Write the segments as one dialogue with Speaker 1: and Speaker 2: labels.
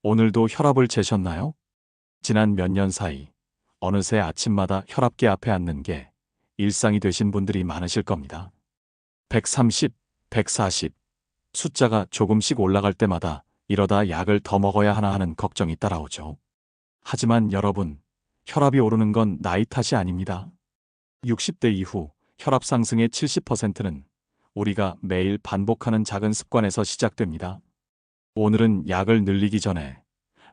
Speaker 1: 오늘도 혈압을 재셨나요? 지난 몇 년 사이 어느새 아침마다 혈압계 앞에 앉는 게 일상이 되신 분들이 많으실 겁니다. 130, 140 숫자가 조금씩 올라갈 때마다 이러다 약을 더 먹어야 하나 하는 걱정이 따라오죠. 하지만 여러분, 혈압이 오르는 건 나이 탓이 아닙니다. 60대 이후 혈압 상승의 70%는 우리가 매일 반복하는 작은 습관에서 시작됩니다. 오늘은 약을 늘리기 전에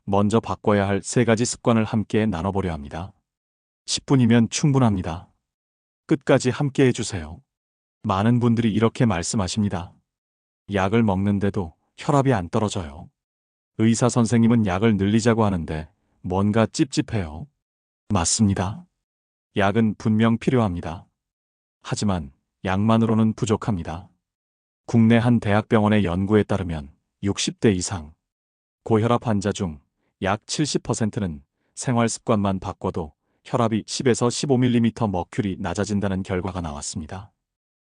Speaker 1: 먼저 바꿔야 할 3가지 습관을 함께 나눠보려 합니다. 10분이면 충분합니다. 끝까지 함께 해주세요. 많은 분들이 이렇게 말씀하십니다. 약을 먹는데도 혈압이 안 떨어져요. 의사 선생님은 약을 늘리자고 하는데 뭔가 찝찝해요. 맞습니다. 약은 분명 필요합니다. 하지만 약만으로는 부족합니다. 국내 한 대학병원의 연구에 따르면 60대 이상 고혈압 환자 중 약 70%는 생활 습관만 바꿔도 혈압이 10에서 15mm 머큐리 낮아진다는 결과가 나왔습니다.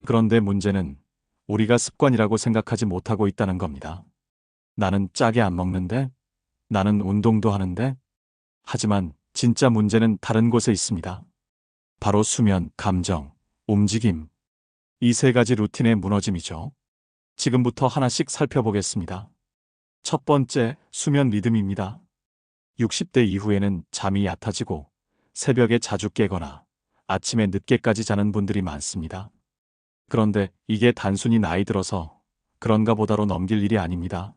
Speaker 1: 그런데 문제는 우리가 습관이라고 생각하지 못하고 있다는 겁니다. 나는 짜게 안 먹는데? 나는 운동도 하는데? 하지만 진짜 문제는 다른 곳에 있습니다. 바로 수면, 감정, 움직임. 이 3가지 루틴의 무너짐이죠. 지금부터 하나씩 살펴보겠습니다. 첫 번째, 수면 리듬입니다. 60대 이후에는 잠이 얕아지고 새벽에 자주 깨거나 아침에 늦게까지 자는 분들이 많습니다. 그런데 이게 단순히 나이 들어서 그런가 보다로 넘길 일이 아닙니다.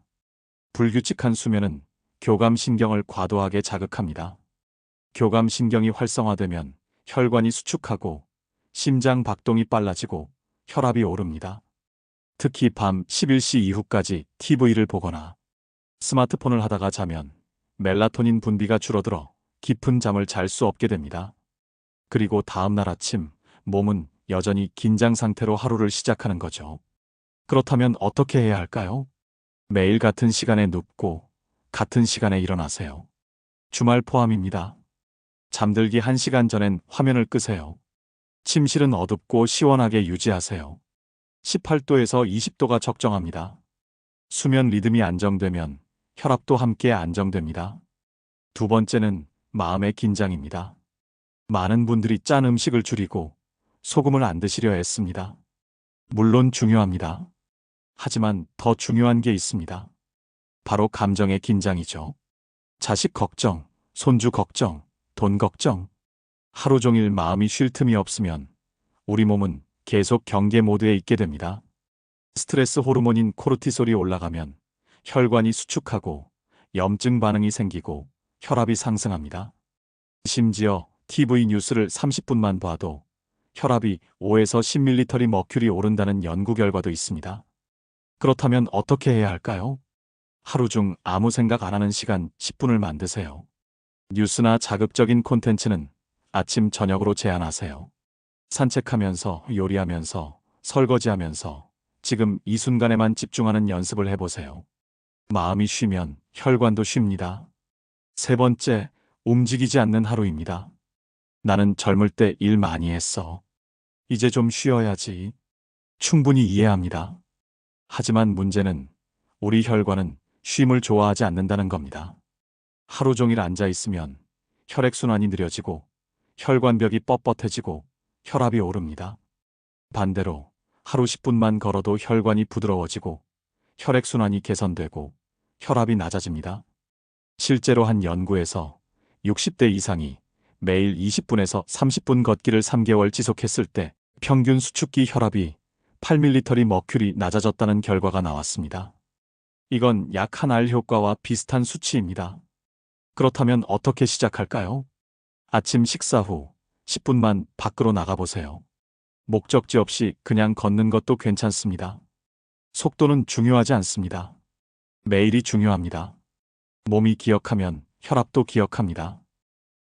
Speaker 1: 불규칙한 수면은 교감신경을 과도하게 자극합니다. 교감신경이 활성화되면 혈관이 수축하고 심장 박동이 빨라지고 혈압이 오릅니다. 특히 밤 11시 이후까지 TV를 보거나 스마트폰을 하다가 자면 멜라토닌 분비가 줄어들어 깊은 잠을 잘 수 없게 됩니다. 그리고 다음날 아침 몸은 여전히 긴장 상태로 하루를 시작하는 거죠. 그렇다면 어떻게 해야 할까요? 매일 같은 시간에 눕고 같은 시간에 일어나세요. 주말 포함입니다. 잠들기 1시간 전엔 화면을 끄세요. 침실은 어둡고 시원하게 유지하세요. 18도에서 20도가 적정합니다. 수면 리듬이 안정되면 혈압도 함께 안정됩니다. 두 번째는 마음의 긴장입니다. 많은 분들이 짠 음식을 줄이고 소금을 안 드시려 애씁니다. 물론 중요합니다. 하지만 더 중요한 게 있습니다. 바로 감정의 긴장이죠. 자식 걱정, 손주 걱정, 돈 걱정. 하루 종일 마음이 쉴 틈이 없으면 우리 몸은 계속 경계 모드에 있게 됩니다. 스트레스 호르몬인 코르티솔이 올라가면 혈관이 수축하고 염증 반응이 생기고 혈압이 상승합니다. 심지어 TV 뉴스를 30분만 봐도 혈압이 5에서 10ml 머큐리 오른다는 연구 결과도 있습니다. 그렇다면 어떻게 해야 할까요? 하루 중 아무 생각 안 하는 시간 10분을 만드세요. 뉴스나 자극적인 콘텐츠는 아침 저녁으로 제한하세요. 산책하면서, 요리하면서, 설거지하면서 지금 이 순간에만 집중하는 연습을 해보세요. 마음이 쉬면 혈관도 쉽니다. 세 번째, 움직이지 않는 하루입니다. 나는 젊을 때 일 많이 했어. 이제 좀 쉬어야지. 충분히 이해합니다. 하지만 문제는 우리 혈관은 쉼을 좋아하지 않는다는 겁니다. 하루 종일 앉아 있으면 혈액순환이 느려지고 혈관벽이 뻣뻣해지고 혈압이 오릅니다. 반대로 하루 10분만 걸어도 혈관이 부드러워지고 혈액순환이 개선되고 혈압이 낮아집니다. 실제로 한 연구에서 60대 이상이 매일 20분에서 30분 걷기를 3개월 지속했을 때 평균 수축기 혈압이 8ml 머큐리 낮아졌다는 결과가 나왔습니다. 이건 약 한 알 효과와 비슷한 수치입니다. 그렇다면 어떻게 시작할까요? 아침 식사 후 10분만 밖으로 나가보세요. 목적지 없이 그냥 걷는 것도 괜찮습니다. 속도는 중요하지 않습니다. 매일이 중요합니다. 몸이 기억하면 혈압도 기억합니다.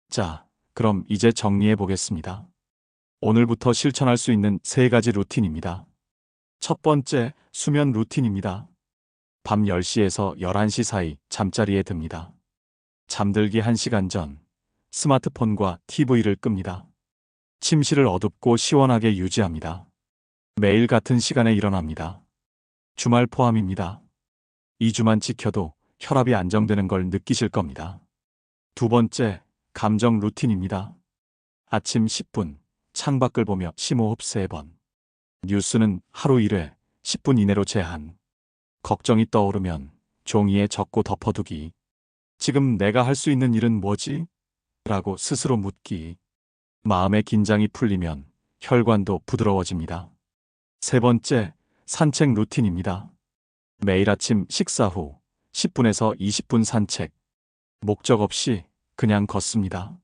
Speaker 1: 자, 그럼 이제 정리해 보겠습니다. 오늘부터 실천할 수 있는 3가지 루틴입니다. 첫 번째, 수면 루틴입니다. 밤 10시에서 11시 사이 잠자리에 듭니다. 잠들기 1시간 전 스마트폰과 TV를 끕니다. 침실을 어둡고 시원하게 유지합니다. 매일 같은 시간에 일어납니다. 주말 포함입니다. 2주만 지켜도 혈압이 안정되는 걸 느끼실 겁니다. 두 번째, 감정 루틴입니다. 아침 10분, 창밖을 보며 심호흡 3번. 뉴스는 하루 1회, 10분 이내로 제한. 걱정이 떠오르면 종이에 적고 덮어두기. 지금 내가 할 수 있는 일은 뭐지? 라고 스스로 묻기. 마음의 긴장이 풀리면 혈관도 부드러워집니다. 세 번째, 산책 루틴입니다. 매일 아침 식사 후 10분에서 20분 산책. 목적 없이 그냥 걷습니다.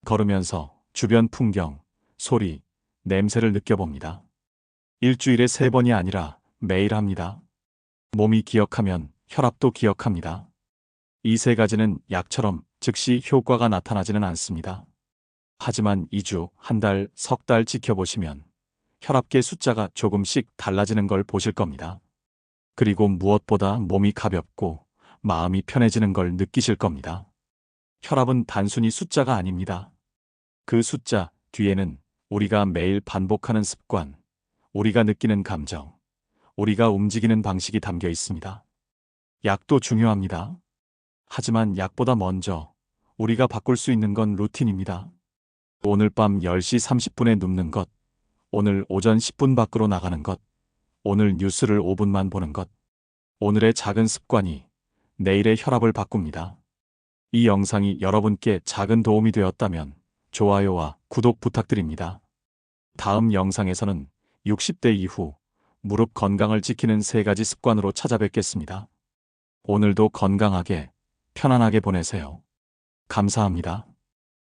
Speaker 1: 걸으면서 주변 풍경, 소리, 냄새를 느껴봅니다. 일주일에 3번이 아니라 매일 합니다. 몸이 기억하면 혈압도 기억합니다. 이 3가지는 약처럼 즉시 효과가 나타나지는 않습니다. 하지만 2주, 한 달, 석 달 지켜보시면 혈압계 숫자가 조금씩 달라지는 걸 보실 겁니다. 그리고 무엇보다 몸이 가볍고 마음이 편해지는 걸 느끼실 겁니다. 혈압은 단순히 숫자가 아닙니다. 그 숫자 뒤에는 우리가 매일 반복하는 습관, 우리가 느끼는 감정, 우리가 움직이는 방식이 담겨 있습니다. 약도 중요합니다. 하지만 약보다 먼저 우리가 바꿀 수 있는 건 루틴입니다. 오늘 밤 10시 30분에 눕는 것, 오늘 오전 10분 밖으로 나가는 것, 오늘 뉴스를 5분만 보는 것, 오늘의 작은 습관이 내일의 혈압을 바꿉니다. 이 영상이 여러분께 작은 도움이 되었다면 좋아요와 구독 부탁드립니다. 다음 영상에서는 60대 이후 무릎 건강을 지키는 3가지 습관으로 찾아뵙겠습니다. 오늘도 건강하게, 편안하게 보내세요. 감사합니다.